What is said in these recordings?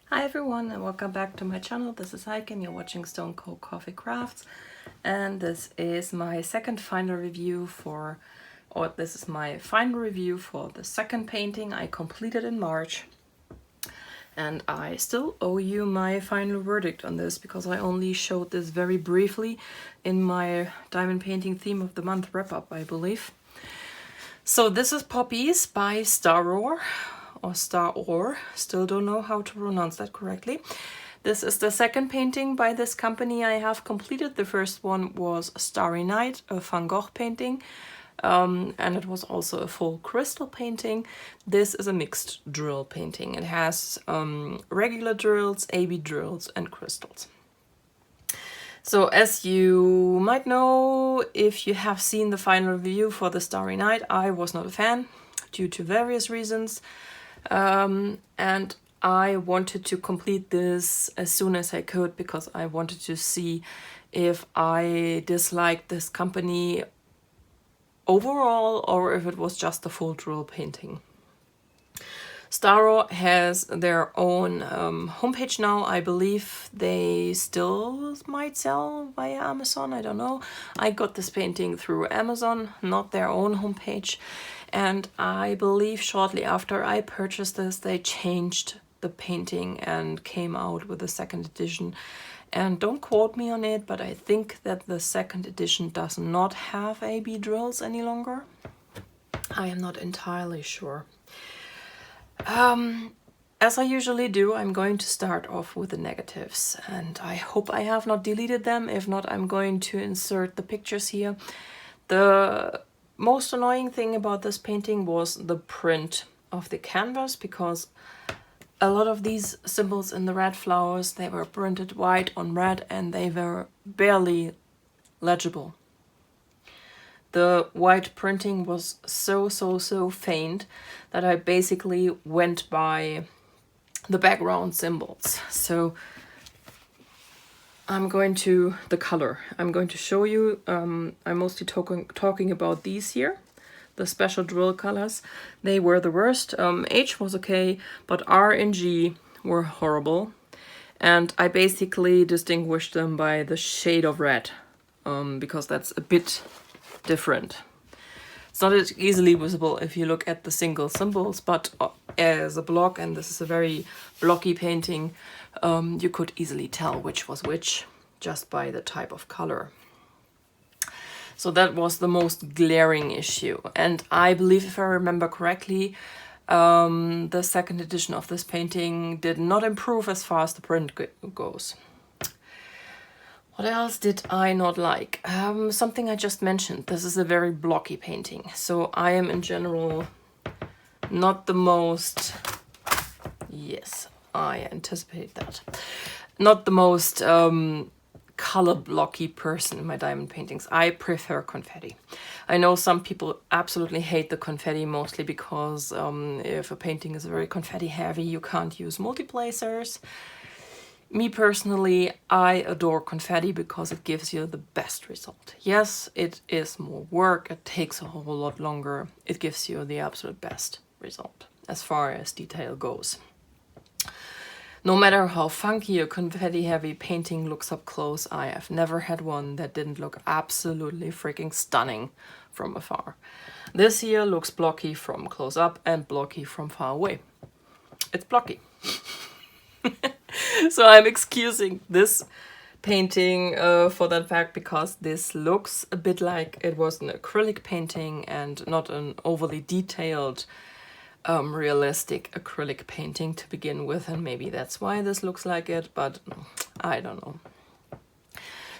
Hi everyone and welcome back to my channel. This is Heike and you're watching stonecoldcoffeecrafts, and this is my final review for the second painting I completed in March, and I still owe you my final verdict on this because I only showed this very briefly in my diamond painting theme of the month wrap-up, I believe. So this is Poppies by Staroar, or Staroar, still don't know how to pronounce that correctly. This is the second painting by this company I have completed. The first one was Starry Night, a Van Gogh painting, and it was also a full crystal painting. This is a mixed drill painting. It has regular drills, AB drills, and crystals. So as you might know, if you have seen the final review for the Starry Night, I was not a fan due to various reasons. And I wanted to complete this as soon as I could because I wanted to see if I disliked this company overall or if it was just a full drill painting. Staroar has their own homepage now. I believe they still might sell via Amazon, I don't know. I got this painting through Amazon, not their own homepage. And I believe shortly after I purchased this, they changed the painting and came out with a second edition. And don't quote me on it, but I think that the second edition does not have AB drills any longer. I am not entirely sure. As I usually do, I'm going to start off with the negatives, and I hope I have not deleted them. If not, I'm going to insert the pictures here. The most annoying thing about this painting was the print of the canvas, because a lot of these symbols in the red flowers, they were printed white on red and they were barely legible. The white printing was so faint that I basically went by the background symbols. So I'm going to show you. I'm mostly talking about these here, the special drill colors. They were the worst. H was okay, but R and G were horrible. And I basically distinguished them by the shade of red, because that's a bit different. It's not as easily visible if you look at the single symbols, but as a block, and this is a very blocky painting, you could easily tell which was which just by the type of color. So that was the most glaring issue. And I believe, if I remember correctly, the second edition of this painting did not improve as far as the print goes. What else did I not like? Something I just mentioned. This is a very blocky painting. So I am in general not the most... Yes, I anticipate that. Not the most color blocky person in my diamond paintings. I prefer confetti. I know some people absolutely hate the confetti, mostly because if a painting is very confetti heavy, you can't use multiplacers. Me personally, I adore confetti because it gives you the best result. Yes, it is more work, it takes a whole lot longer. It gives you the absolute best result as far as detail goes. No matter how funky a confetti-heavy painting looks up close, I have never had one that didn't look absolutely freaking stunning from afar. This here looks blocky from close up and blocky from far away. It's blocky. So I'm excusing this painting for that fact, because this looks a bit like it was an acrylic painting and not an overly detailed realistic acrylic painting to begin with, and maybe that's why this looks like it, but I don't know.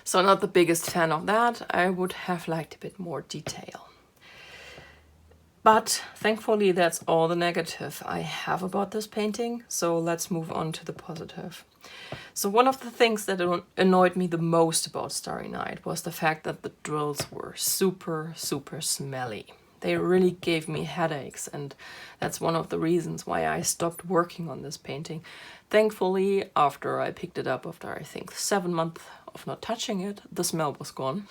So not the biggest fan of that. I would have liked a bit more detail. But thankfully that's all the negative I have about this painting, so let's move on to the positive. So one of the things that annoyed me the most about Starry Night was the fact that the drills were super smelly. They really gave me headaches, and that's one of the reasons why I stopped working on this painting. Thankfully, after I picked it up, after I think 7 months of not touching it, the smell was gone.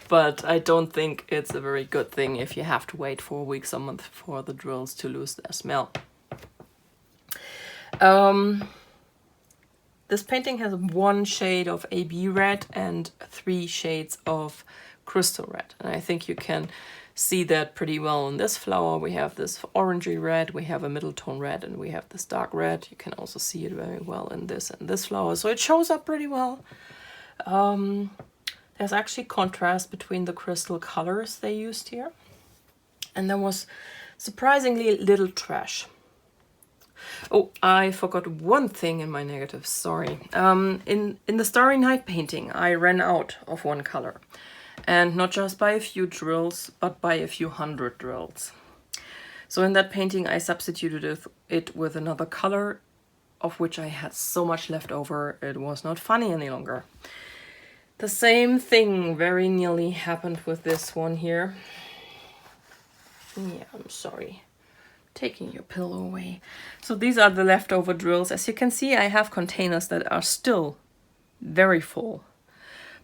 But I don't think it's a very good thing if you have to wait 4 weeks or a month for the drills to lose their smell. This painting has 1 shade of AB red and 3 shades of crystal red. And I think you can see that pretty well in this flower. We have this orangey red, we have a middle tone red, and we have this dark red. You can also see it very well in this and this flower. So it shows up pretty well. There's actually contrast between the crystal colors they used here. And there was surprisingly little trash. Oh, I forgot one thing in my negative, sorry. In the Starry Night painting, I ran out of one color. And not just by a few drills, but by a few hundred drills. So in that painting, I substituted it with another color, of which I had so much left over, it was not funny any longer. The same thing very nearly happened with this one here. Yeah, I'm sorry. Taking your pillow away. So these are the leftover drills. As you can see, I have containers that are still very full.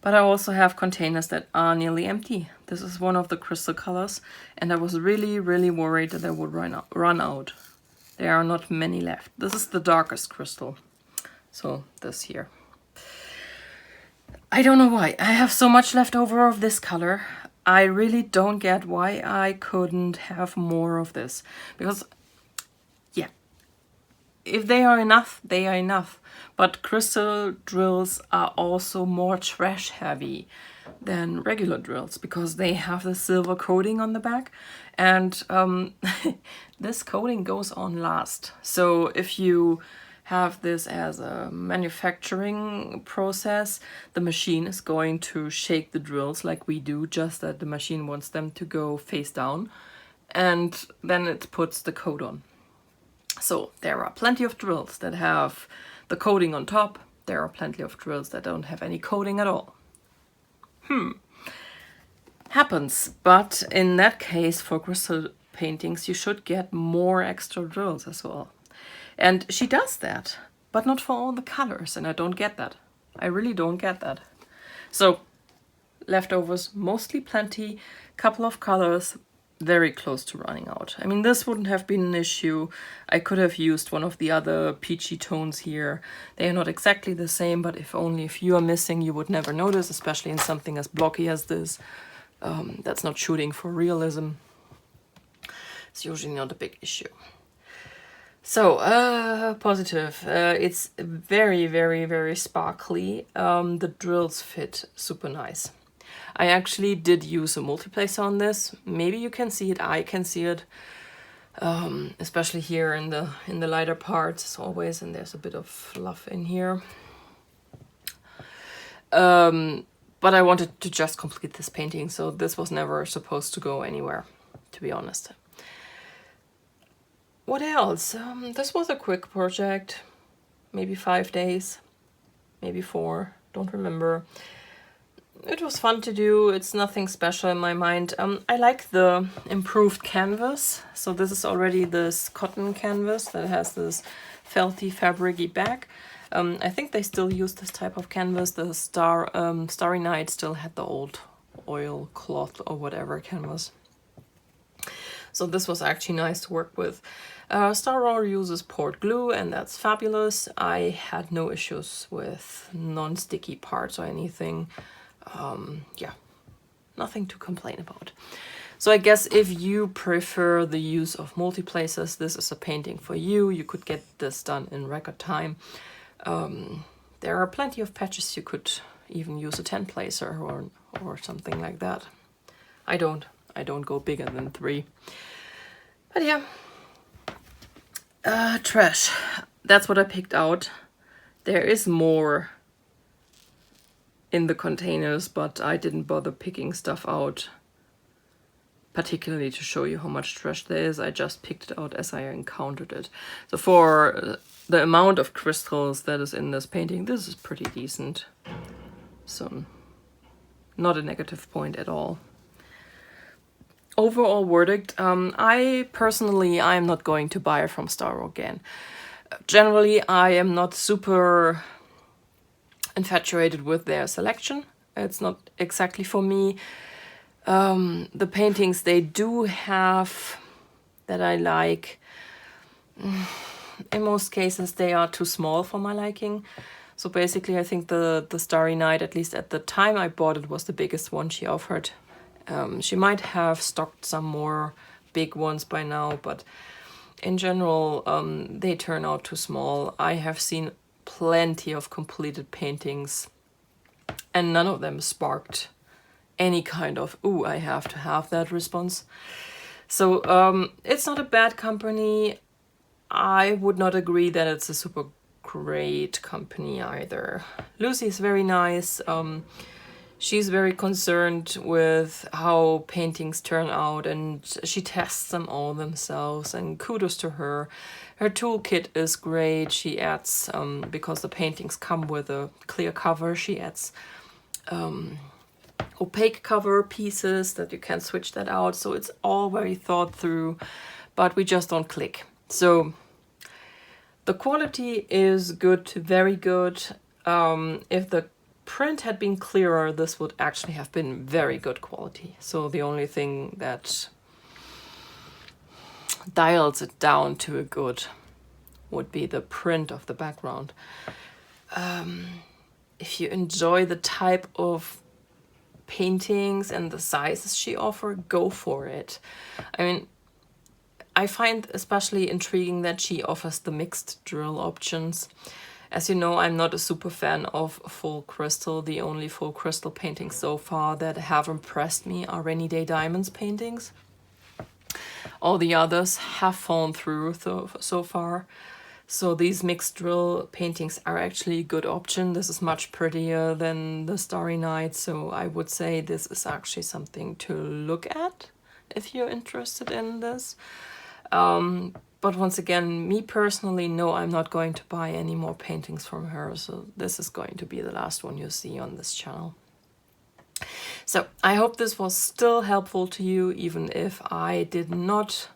But I also have containers that are nearly empty. This is one of the crystal colors, and I was really, really worried that I would run out. There are not many left. This is the darkest crystal. So this here. I don't know why. I have so much left over of this color. I really don't get why I couldn't have more of this. Because, yeah, if they are enough, they are enough. But crystal drills are also more trash heavy than regular drills because they have the silver coating on the back. And this coating goes on last. So if you have this as a manufacturing process, the machine is going to shake the drills like we do, just that the machine wants them to go face down, and then it puts the coat on. So there are plenty of drills that have the coating on top. There are plenty of drills that don't have any coating at all. Happens, but in that case, for crystal paintings, you should get more extra drills as well. And she does that, but not for all the colors, and I don't get that. I really don't get that. So, leftovers, mostly plenty, couple of colors, very close to running out. I mean, this wouldn't have been an issue. I could have used one of the other peachy tones here. They are not exactly the same, but if you are missing, you would never notice, especially in something as blocky as this. That's not shooting for realism. It's usually not a big issue. So, positive. It's very, very, very sparkly. The drills fit super nice. I actually did use a multiplacer on this. Maybe you can see it. I can see it, especially here in the lighter parts as always. And there's a bit of fluff in here. But I wanted to just complete this painting, so this was never supposed to go anywhere, to be honest. What else? This was a quick project, maybe 5 days, maybe 4, don't remember. It was fun to do. It's nothing special in my mind. I like the improved canvas. So this is already this cotton canvas that has this felty, fabric-y back. I think they still use this type of canvas. The Starry Night still had the old oil cloth or whatever canvas. So this was actually nice to work with. Staroar uses poured glue, and that's fabulous. I had no issues with non-sticky parts or anything. Yeah, nothing to complain about. So I guess if you prefer the use of multiplacers, this is a painting for you. You could get this done in record time. There are plenty of patches. You could even use a 10-placer or something like that. I don't go bigger than 3. But yeah. Trash. That's what I picked out. There is more in the containers, but I didn't bother picking stuff out particularly to show you how much trash there is. I just picked it out as I encountered it. So for the amount of crystals that is in this painting, this is pretty decent. So not a negative point at all. Overall verdict, I am not going to buy from Staroar again. Generally, I am not super infatuated with their selection. It's not exactly for me. The paintings they do have that I like, in most cases they are too small for my liking. So basically I think the Starry Night, at least at the time I bought it, was the biggest one she offered. She might have stocked some more big ones by now, but in general they turn out too small. I have seen plenty of completed paintings and none of them sparked any kind of, ooh, I have to have that response. So it's not a bad company. I would not agree that it's a super great company either. Lucy is very nice. She's very concerned with how paintings turn out and she tests them all themselves, and kudos to her. Her toolkit is great. She adds, because the paintings come with a clear cover, she adds opaque cover pieces that you can switch that out. So it's all very thought through, but we just don't click. So the quality is good to very good. If the print had been clearer, this would actually have been very good quality. So the only thing that dials it down to a good would be the print of the background. If you enjoy the type of paintings and the sizes she offers, go for it. I mean, I find especially intriguing that she offers the mixed drill options. As you know, I'm not a super fan of full crystal. The only full crystal paintings so far that have impressed me are Rainy Day Diamonds paintings. All the others have fallen through so far. So these mixed drill paintings are actually a good option. This is much prettier than the Starry Night, so I would say this is actually something to look at if you're interested in this. But once again, me personally, no, I'm not going to buy any more paintings from her, so this is going to be the last one you see on this channel. So I hope this was still helpful to you, even if I did not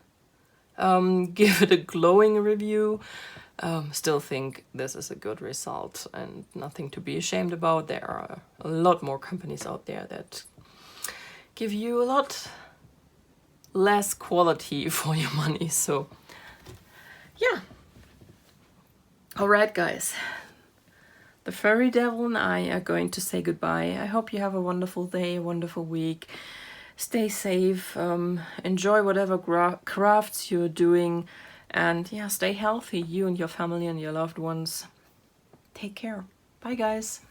give it a glowing review. Still think this is a good result and nothing to be ashamed about. There are a lot more companies out there that give you a lot less quality for your money. So yeah. Alright guys, the furry devil and I are going to say goodbye. I hope you have a wonderful day, a wonderful week. Stay safe, enjoy whatever crafts you're doing, and yeah, stay healthy, you and your family and your loved ones. Take care. Bye guys.